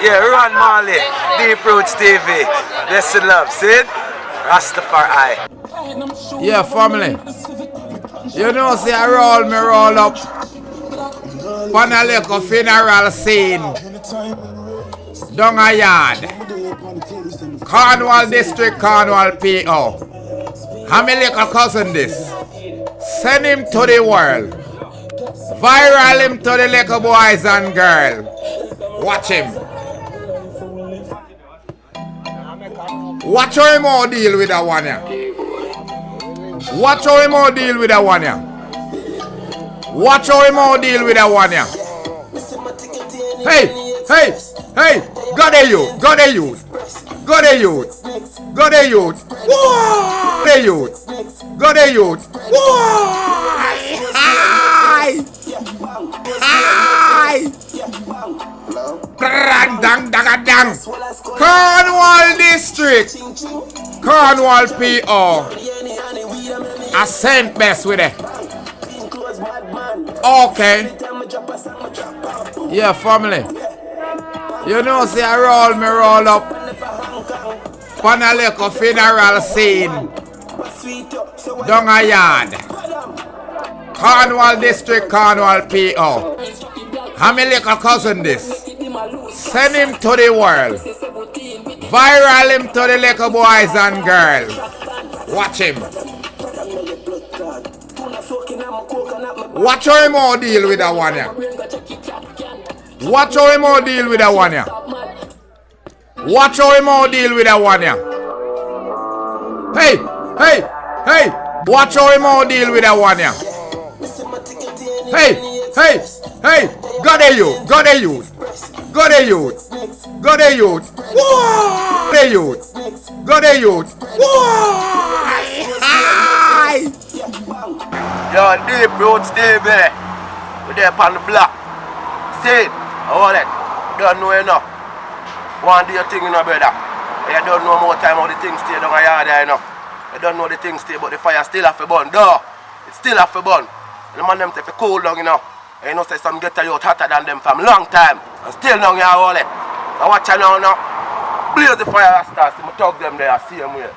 Yeah, Ron Marley, Deep Roots TV. Blessed love, see it? Rastafari. Yeah, family. You know, see, I roll up on a little funeral scene down a yard. Cornwall District, Cornwall PO. And my little cousin this. Send him to the world. Viral him to the little boys and girls. Watch him. Watch how him all deal with that one here. Watch how him all deal with that one here. Watch how him all deal with that one here. Hey, hey, hey, go there youth, go there youth. Go there youth. Go there youth. Go there youth. Go there youth. Hi. Hi. Dang dang dang. Cornwall District. Cornwall PO. I sent best with it. Okay. Yeah, family. You know, see, I roll up on a little funeral scene down a yard. Cornwall District, Cornwall PO. And my little cousin this. Send him to the world. Viral him to the little boys and girls. Watch him. Watch how him all deal with that one here. Watch how him all deal with that one here. Watch how him all deal with that one here. Hey, hey, hey. Watch how him all deal with that one here. Hey, hey, hey. Go there youth, go there youth. Go there youth. Go there youth. Go there youth. Go there youth. Hi. Yo, Deep Roots TV. We're there on the block. See it? All that. Don't know enough. Want to do your thing, you know, brother. You don't know more time how the things stay down a yard there, you know. You don't know the things stay, but the fire still have to burn. Duh. It still have to burn. The man them take a cool down, you know. And you know, say some get out hotter than them from long time. And still down here, all that. I watch you now, Blaze the fire stars. See me talk them there, see them here.